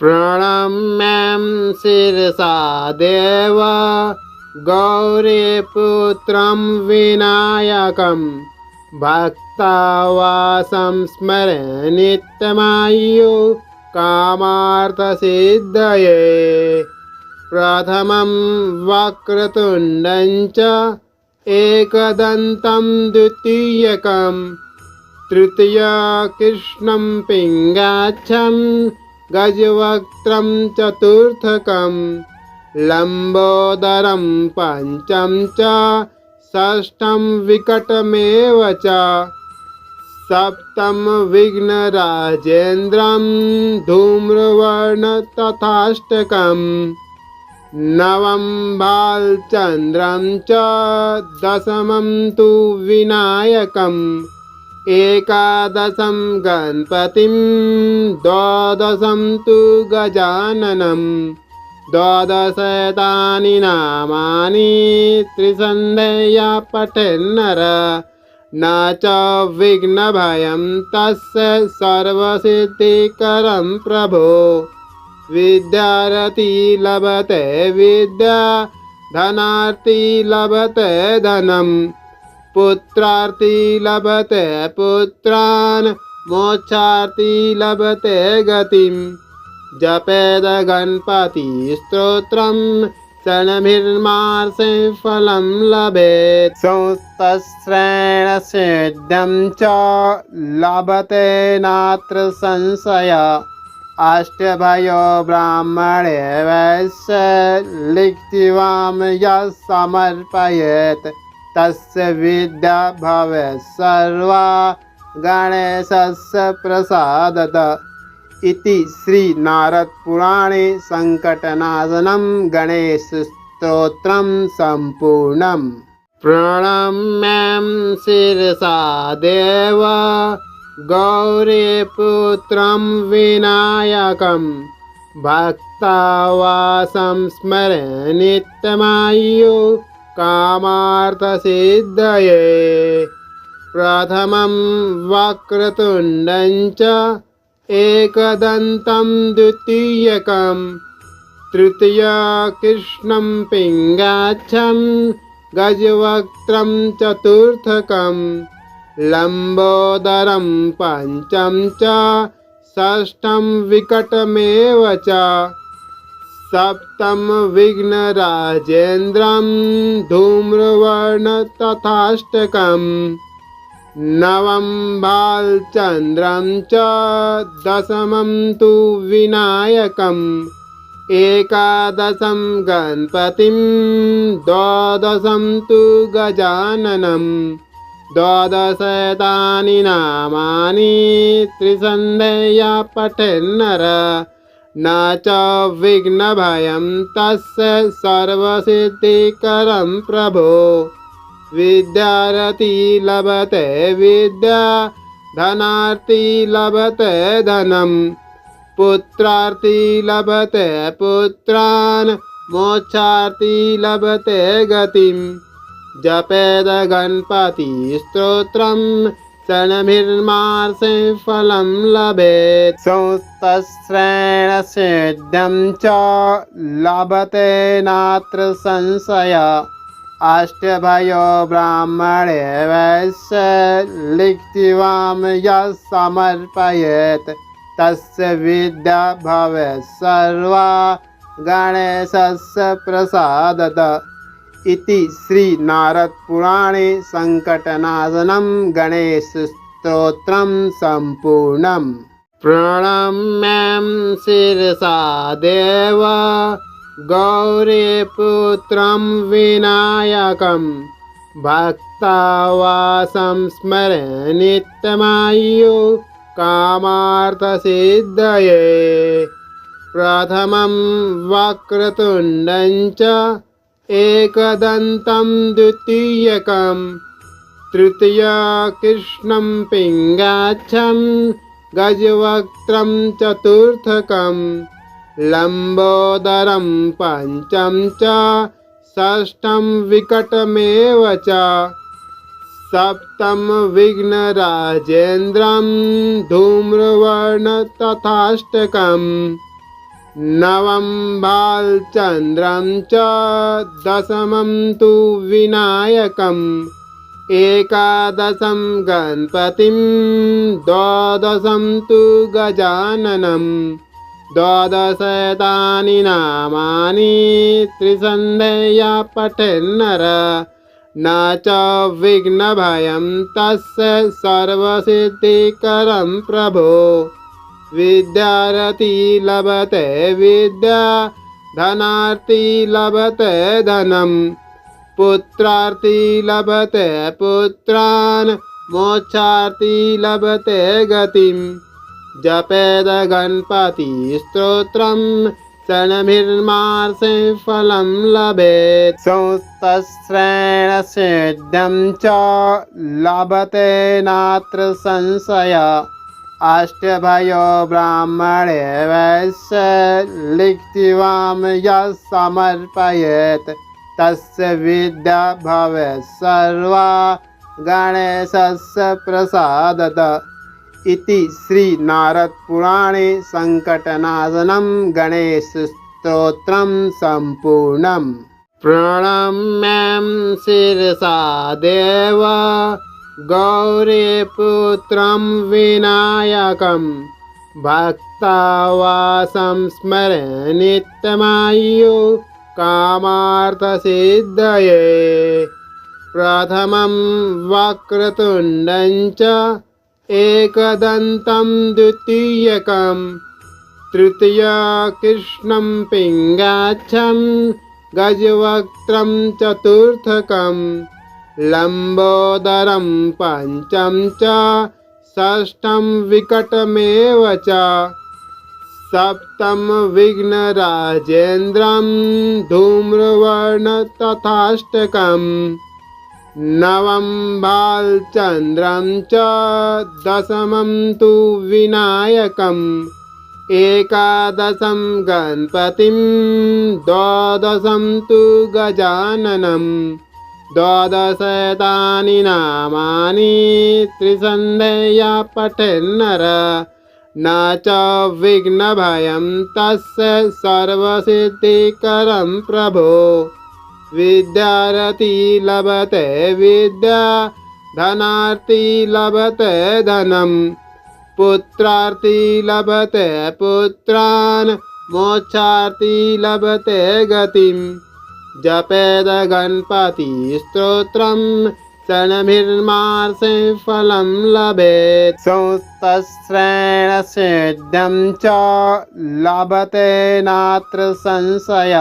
प्रणम्यं शिरसा देव गौरीपुत्रं विनायकं भक्तावासं स्मरे नित्यमायु कामार्थसिद्धये। प्रथमं वक्रतुण्डं च एकदन्तं द्वितीयकं तृतीया कृष्णं पिङ्गाक्षं गजवक्त्रं चतुर्थकं लम्बोदरं पंचम च षष्ठं विकटमेव च सप्तम विघ्नराजेन्द्रं धूम्रवर्ण तथाष्टकं नवम बालचन्द्रं च दशमं तु विनायकम् एकादशं गणपतिं द्वादशं तु गजाननं द्वादशैतानि नामानि त्रिसन्ध्यया पठेन्नर न च विघ्नभयं तस्य सर्वसिद्धिकरं प्रभो। विद्यार्थी लभते विद्या धनार्थी लभते धनं पुत्रार्थी लभते पुत्रान् मोक्षार्थी लभते गतिं। जपेद गणपति स्तोत्रं शनभिर्मासे फलं लभेत्। संस्तश्रेणसिद्ध्यं च लभते नात्र संशय अष्टभयो ब्राह्मणे वैश्य लिखित्वां यः समर्पयेत् तस्य विद्या भवेत् सर्वा गणेशस्य प्रसादतः इति श्री नारद पुराणे संकटनाशनं गणेश स्तोत्रं संपूर्णम्। प्रणम्यं शिरसा देव गौरीपुत्रं विनायकं भक्तावासं स्मरे नित्यमायु कामार्थसिद्धये। प्रथमं वक्रतुण्डं च एकदन्तं द्वितीयकं तृतीया कृष्णं पिङ्गाक्षं गजवक्त्रं चतुर्थकं लम्बोदरं पंचम च षष्ठं विकटमेव च सप्तम विघ्नराजेन्द्रं धूम्रवर्ण तथाष्टकं नवम बालचन्द्रं च दशमं तु विनायकम् एकादशं गणपतिं द्वादशं तु गजाननं द्वादशैतानि नामानि त्रिसन्ध्यया पठेन्नर न च विघ्नभयं तस्य सर्वसिद्धिकरं प्रभो। विद्यार्थी लभते विद्या धनार्थी लभते धनं पुत्रार्थी लभते पुत्रान् मोक्षार्थी लभते गतिं। जपेद गणपति स्तोत्रं शनभिर्मासे फलं लभेत्। संस्तश्रेणसिद्ध्यं च लभते नात्र संशय अष्टभयो ब्राह्मणे वैश्य लिखित्वां यः समर्पयेत् तस्य विद्या भवेत् सर्वा गणेशस्य प्रसादतः इति श्री नारद पुराणे संकटनाशनं गणेश स्तोत्रं संपूर्णम्। प्रणम्यं शिरसा देव गौरीपुत्रं विनायकं भक्तावासं स्मरे नित्यमायु कामार्थसिद्धये। प्रथमं वक्रतुण्डं च एकदन्तं द्वितीयकं तृतीया कृष्णं पिङ्गाक्षं गजवक्त्रं चतुर्थकं लम्बोदरं पंचम च षष्ठं विकटमेव च सप्तम विघ्नराजेन्द्रं धूम्रवर्ण तथाष्टकं नवम भालचन्द्रं च दशमं तु विनायकम् एकादशं गणपतिं द्वादशं तु गजाननं द्वादशैतानि नामानि त्रिसन्ध्यया पठेन्नर न च विघ्नभयं तस्य सर्वसिद्धिकरं प्रभो विद्यार्थी लभते विद्या धनार्थी लभते धनम् पुत्रार्थी लभते पुत्रान् मोक्षार्थी लभते गतिम् जपेद गणपति स्तोत्रम् क्षणभिर्मासे फलं लभेत् संस्तश्रेण सिद्ध्यं च लभते नात्र संशय अष्टभयो ब्राह्मणे वैश्य लिखित्वां यः समर्पयेत् तस्य विद्या भवेत् सर्वा गणेशस्य प्रसादत इति श्री नारद पुराणे संकटनाशनं गणेशस्तोत्रं सम्पूर्णम्। प्रणम्यं शिरसा देव गौरीपुत्रं विनायकं भक्तावासं स्मरे नित्यमायु कामार्थसिद्धये प्रथमं वक्रतुण्डं च एकदन्तं द्वितीयकं तृतीया कृष्णं पिङ्गाक्षं गजवक्त्रं चतुर्थकं लम्बोदरं पञ्चम च षष्ठं विकटमेव च सप्तम विघ्नराजेन्द्रं धूम्रवर्ण तथाष्टकम् नवम भालचन्द्रं च दशमं तु विनायकम् एकादशं गणपतिं द्वादशं तु गजाननं द्वादशैतानि नामानि त्रिसन्ध्यया पठेन्नर न च विघ्नभयं तस्य सर्वसिद्धिकरं प्रभो विद्यार्थी लभते विद्या धनार्थी लभते धनम् पुत्रार्थी लभते पुत्रान् मोक्षार्थी लभते गतिम् जपेद गणपति स्तोत्रम् क्षणभिर्मासे फलं लभेत् संस्तश्रेण सिद्ध्यं च लभते नात्र संशय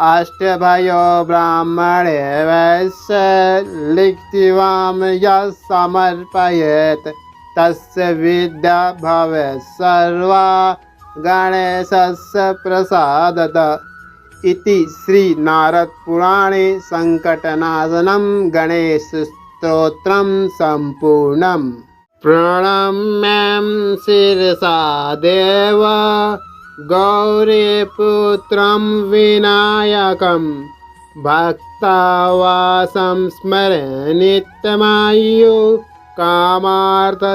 अष्टभयो ब्राह्मणे वैश्य लिखित्वां यः समर्पयेत् तस्य विद्या भवेत् सर्वा गणेशस्य प्रसादत इति श्री नारद पुराणे संकटनाशनं गणेशस्तोत्रं सम्पूर्णम्। प्रणम्यं शिरसा देव गौरीपुत्रं विनायकं भक्तावासं स्मरे नित्यमायु कामार्थसिद्धये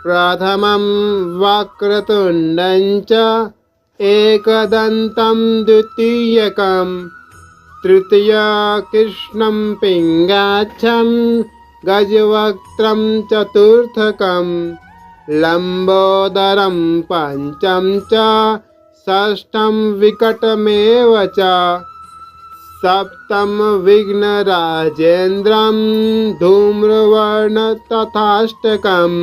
प्रथमं वक्रतुण्डं च एकदन्तं द्वितीयकं तृतीया कृष्णं पिङ्गाक्षं गजवक्त्रं चतुर्थकं लम्बोदरं पञ्चम च षष्ठं विकटमेव च सप्तम विघ्नराजेन्द्रं धूम्रवर्ण तथाष्टकम्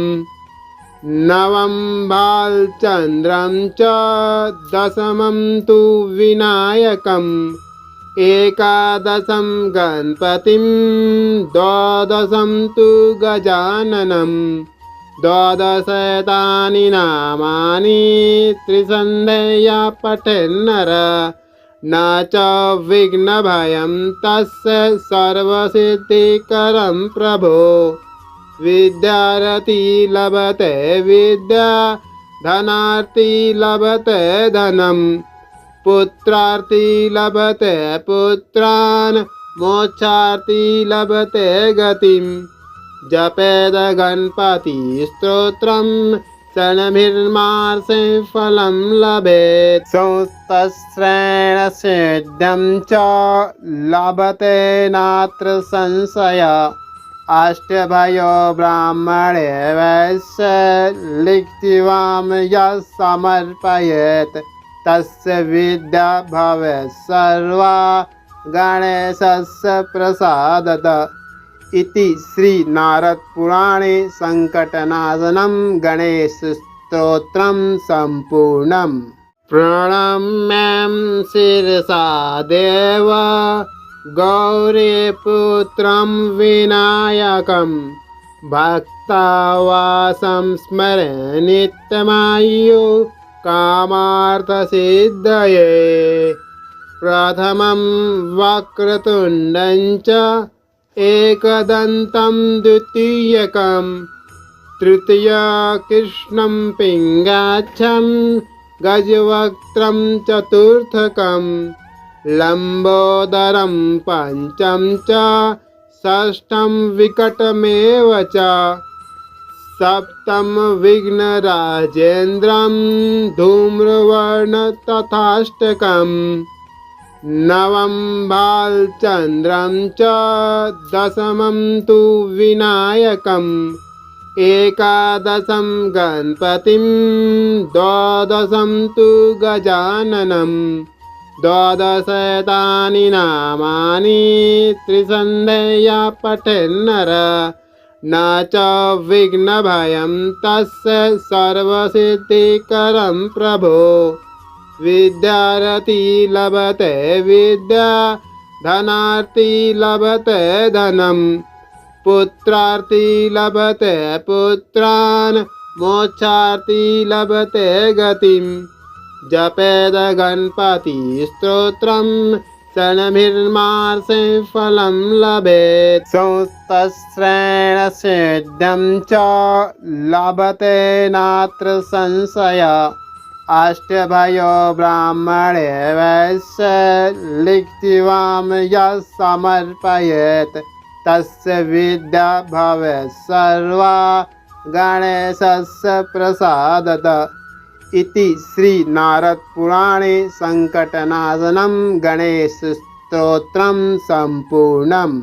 नवम भालचन्द्रं च दशमं तु विनायकम् एकादशं गणपतिं द्वादशं तु गजाननं द्वादशैतानि नामानि त्रिसन्ध्यया पठेन्नर न च विघ्नभयं तस्य सर्वसिद्धिकरं प्रभो विद्यार्थी लभते विद्या धनार्थी लभते धनम् पुत्रार्थी लभते पुत्रान् मोक्षार्थी लभते गतिम् जपेद गणपति स्तोत्रम् क्षणभिर्मार्षे फलं लभेत् संस्तश्रेण सिद्ध्यं च लभते नात्र संशय अष्टभयो ब्राह्मणे वैश्य लिखित्वां यः समर्पयेत् तस्य विद्या भवेत् सर्वा गणेशस्य प्रसादतः इति श्री नारद पुराणे संकटनाशनं गणेश स्तोत्रं सम्पूर्णम्। प्रणम्यं शिरसा देव गौरीपुत्रं विनायकं भक्तावासं स्मरे नित्यमायु कामार्थसिद्धये प्रथमं वक्रतुण्डं च एकदन्तं द्वितीयकं तृतीयकृष्णं पिङ्गाक्षं गजवक्त्रं चतुर्थकं लम्बोदरं पञ्चम च षष्ठं विकटमेव च सप्तम विघ्नराजेन्द्रं धूम्रवर्ण तथाष्टकम् नवम बालचन्द्रं च दशमं तु विनायकम् एकादशं गणपतिं द्वादशं तु गजाननं द्वादशैतानि नामानि त्रिसन्ध्यया पठेन्नर न च विघ्नभयं तस्य सर्वसिद्धिकरं प्रभो विद्यार्थी लभते विद्या धनार्थी लभते धनं पुत्रार्थी लभते पुत्रान् मोक्षार्थी लभते गतिं जपेद गणपति स्तोत्रं क्षणभिर्मार्षे फलं लभेत् संस्तश्रेण सिद्ध्यं च लभते नात्र संशय अष्टभयो ब्राह्मणे वैश्य लिखित्वां यः समर्पयेत् तस्य विद्या भवेत् सर्वा गणेशस्य प्रसादतः इति श्री नारद पुराणे संकटनाशनं गणेश स्तोत्रं सम्पूर्णम्।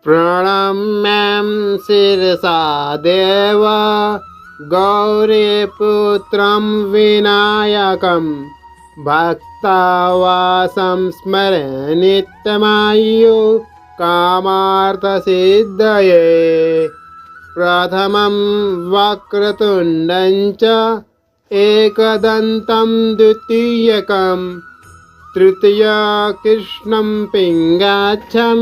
प्रणम्यं शिरसा देव गौरीपुत्रं विनायकं भक्तावासं स्मरे नित्यमायु कामार्थसिद्धये प्रथमं वक्रतुण्डं च एकदन्तं द्वितीयकं तृतीयकृष्णं पिङ्गाक्षं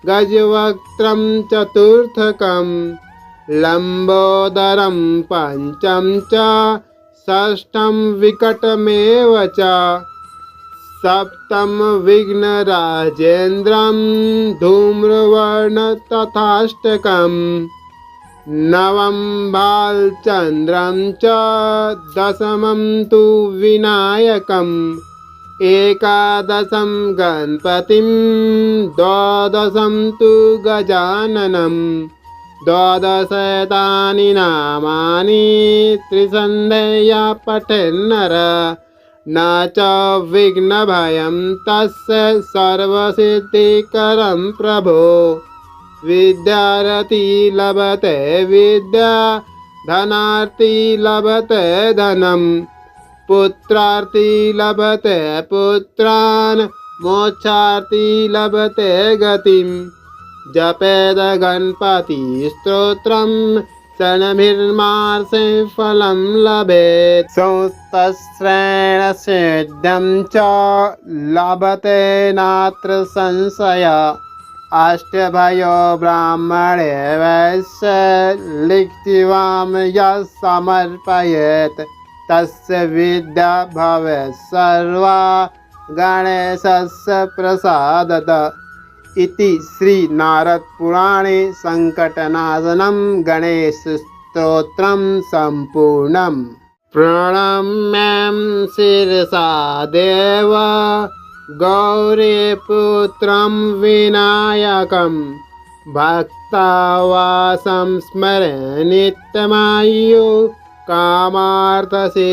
गजवक्त्रं चतुर्थकं लम्बोदरं पञ्चम च षष्ठं विकटमेव च सप्तम विघ्नराजेन्द्रं धूम्रवर्ण तथाष्टकम् नवम बालचन्द्रं च दशमं तु विनायकम् एकादशं गणपतिं द्वादशं तु गजाननं द्वादशैतानि नामानि त्रिसन्ध्यया पठेन्नर न च विघ्नभयं तस्य सर्वसिद्धिकरं प्रभो विद्यार्थी लभते विद्या धनार्थी लभते धनं पुत्रार्थी लभते पुत्रान् मोक्षार्थी लभते गतिं जपेद गणपति स्तोत्रं क्षणभिर्मार्षे फलं लभेत् संस्तश्रेण सिद्ध्यं च लभते नात्र संशय अष्टभयो ब्राह्मणे वैश्य लिखित्वां यः समर्पयेत् तस्य विद्या भवेत् सर्वा गणेशस्य प्रसादतः इति श्री नारद पुराणे संकटनाशनं गणेश स्तोत्रं सम्पूर्णम्। प्रणम्यं शिरसा देव गौरीपुत्रं विनायकं भक्तावासं स्मरे नित्यमायु कामार्थसिद्धये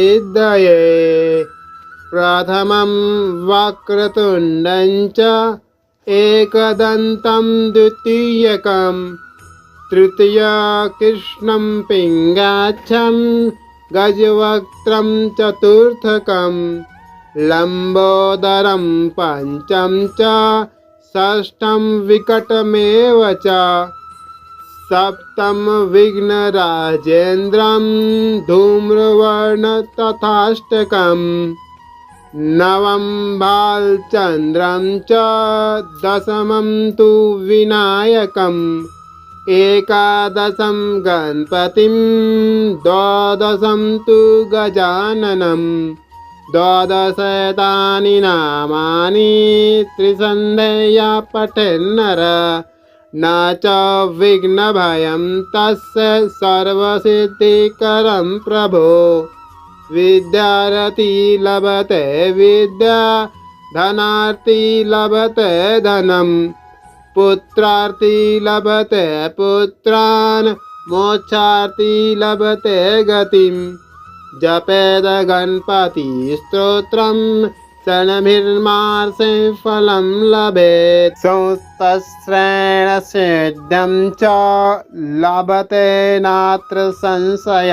प्रथमं वक्रतुण्डं च एकदन्तं द्वितीयकं तृतीयकृष्णं पिङ्गाक्षं गजवक्त्रं चतुर्थकं लम्बोदरं पञ्चम च षष्ठं विकटमेव च सप्तम विघ्नराजेन्द्रं धूम्रवर्ण तथाष्टकं नवम भालचन्द्रं च दशमं तु विनायकम् एकादशं गणपतिं द्वादशं तु गजाननं द्वादशैतानि नामानि त्रिसन्ध्यया पठेन्नर न च विघ्नभयं तस्य सर्वसिद्धिकरं प्रभो विद्यार्थी लभते विद्या धनार्थी लभते धनं पुत्रार्थी लभते पुत्रान् मोक्षार्थी लभते गतिं जपेद गणपति स्तोत्रं शरणभिर्मार्षे फलं लभेत् संस्तश्रेण सिद्धं च लभते नात्र संशय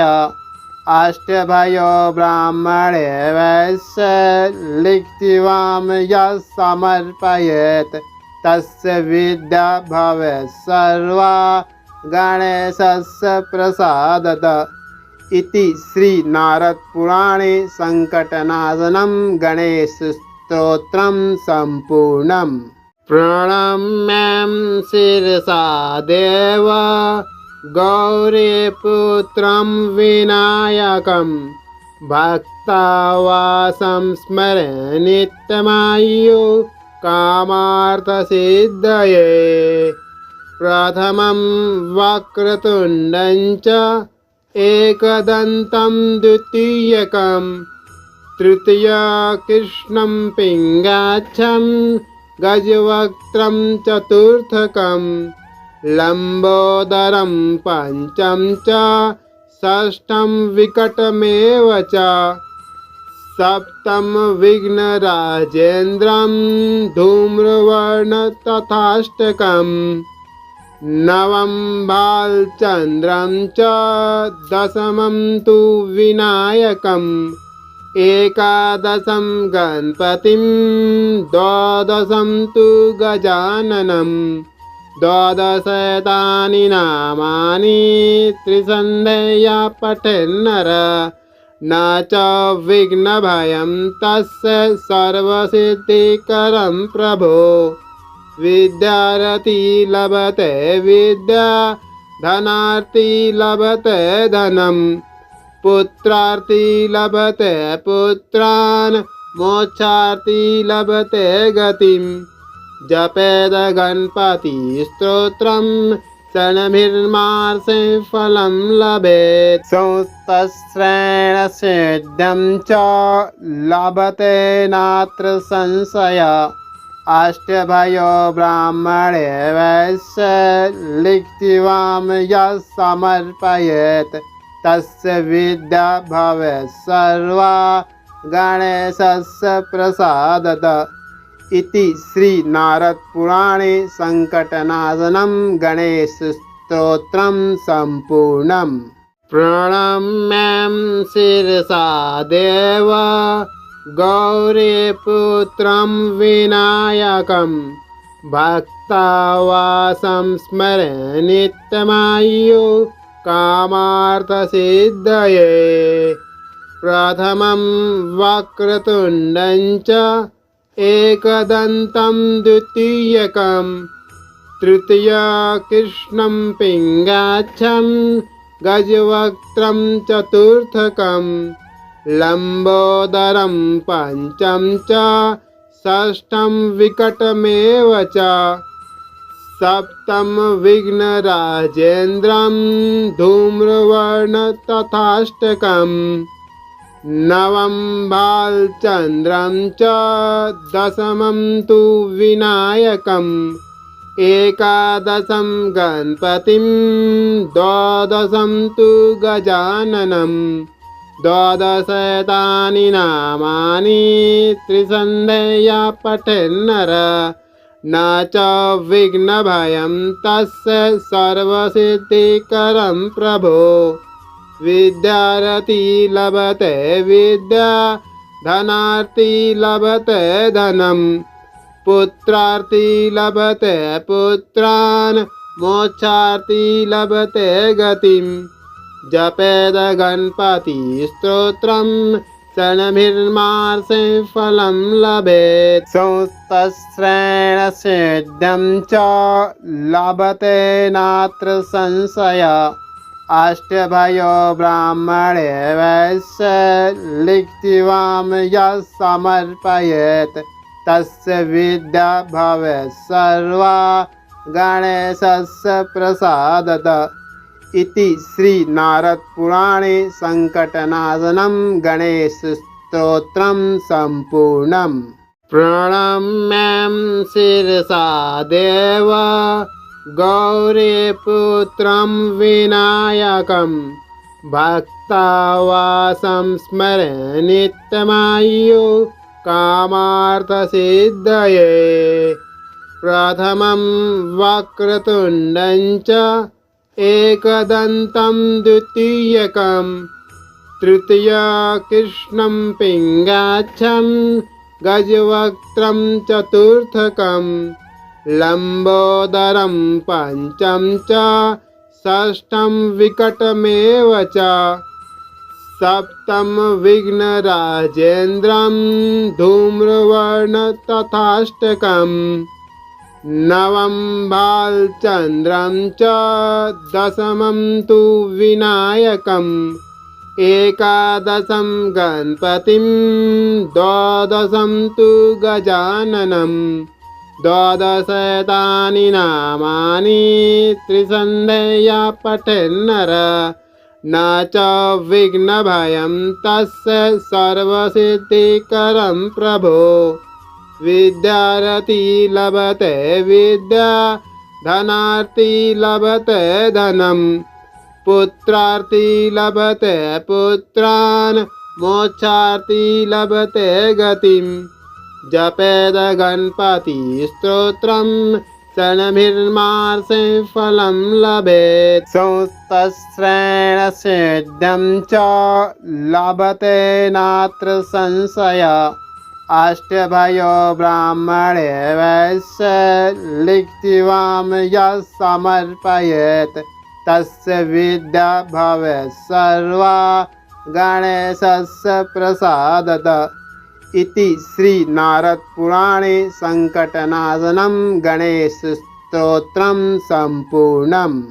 अष्टभयो ब्राह्मणे वैश्य लिखित्वां यः समर्पयेत् तस्य विद्या भवेत् सर्वा गणेशस्य प्रसादतः इति श्री नारद पुराणे संकटनाशनं गणेश स्तोत्रं सम्पूर्णम्। प्रणम्यं शिरसा देव गौरीपुत्रं विनायकं भक्तावासं स्मरे नित्यमायु कामार्थसिद्धये प्रथमं वक्रतुण्डं च एकदन्तं द्वितीयकं तृतीयकृष्णं पिङ्गाक्षं गजवक्त्रं चतुर्थकं लम्बोदरं पञ्चम च षष्ठं विकटमेव च सप्तम विघ्नराजेन्द्रं धूम्रवर्ण तथाष्टकं नवम भालचन्द्रं च दशमं तु विनायकम् एकादशं गणपतिं द्वादशं तु गजाननं द्वादशैतानि नामानि त्रिसन्ध्यया पठेन्नर न च विघ्नभयं तस्य सर्वसिद्धिकरं प्रभो विद्यार्थी लभते विद्या धनार्थी लभते धनं पुत्रार्थी लभते पुत्रान् मोक्षार्थी लभते गतिं जपेद गणपति स्तोत्रं शरणभिर्मार्षे फलं लभेत् संस्तश्रेण सिद्धं च लभते नात्र संशय अष्टभयो ब्राह्मणे वैश्य लिखित्वां यः समर्पयेत् तस्य विद्या भवेत् सर्वा गणेशस्य प्रसादतः इति श्री नारद पुराणे संकटनाशनं गणेश स्तोत्रं सम्पूर्णम्। प्रणम्यं शिरसा देव गौरीपुत्रं विनायकं भक्तावासं स्मरे नित्यमायु कामार्थसिद्धये प्रथमं वक्रतुण्डं च एकदन्तं द्वितीयकं तृतीयकृष्णं पिङ्गाक्षं गजवक्त्रं चतुर्थकं लम्बोदरं पञ्चम च षष्ठं विकटमेव च सप्तम विघ्नराजेन्द्रं धूम्रवर्ण तथाष्टकं नवम भालचन्द्रं च दशमं तु विनायकम् एकादशं गणपतिं द्वादशं तु गजाननं द्वादशैतानि नामानि त्रिसन्ध्यया पठेन्नर न च विघ्नभयं तस्य सर्वसिद्धिकरं प्रभो विद्यार्थी लभते विद्या धनार्थी लभते धनं पुत्रार्थी लभते पुत्रान् मोक्षार्थी लभते गतिं जपेद गणपति स्तोत्रं शनभिर्मासे फलं लभेत् संस्तश्रेण सिद्ध्यं च लभते नात्र संशय अष्टभयो ब्राह्मणे वैश्य लिखित्वां यः समर्पयेत् तस्य विद्या भवेत् सर्वा गणेशस्य प्रसादतः इति श्री नारद पुराणे संकटनाशनं गणेश स्तोत्रं सम्पूर्णम्। प्रणम्यं शिरसा देव गौरीपुत्रं विनायकं भक्तावासं स्मरे नित्यमायु कामार्थसिद्धये प्रथमं वक्रतुण्डं च एकदन्तं द्वितीयकं तृतीयकृष्णं पिङ्गाक्षं गजवक्त्रं चतुर्थकं लम्बोदरं पञ्चम च षष्ठं विकटमेव च सप्तम विघ्नराजेन्द्रं धूम्रवर्ण तथाष्टकं नवम बालचन्द्रं च दशमं तु विनायकम् एकादशं गणपतिं द्वादशं तु गजाननं द्वादशैतानि नामानि त्रिसन्ध्यया पठेन्नर न च विघ्नभयं तस्य सर्वसिद्धिकरं प्रभो विद्यार्थी लभते विद्या धनार्थी लभते धनं पुत्रार्थी लभते पुत्रान् मोक्षार्थी लभते गतिं जपेद गणपति स्तोत्रं शनभिर्मासे फलं लभेत् संस्तश्रेण सिद्ध्यं च लभते नात्र संशय अष्टभयो ब्राह्मणे वैश्य लिखित्वां यः समर्पयेत् तस्य विद्या भवेत् सर्वा गणेशस्य प्रसादतः इति श्री नारद पुराणे संकटनाशनं गणेश स्तोत्रं सम्पूर्णम्।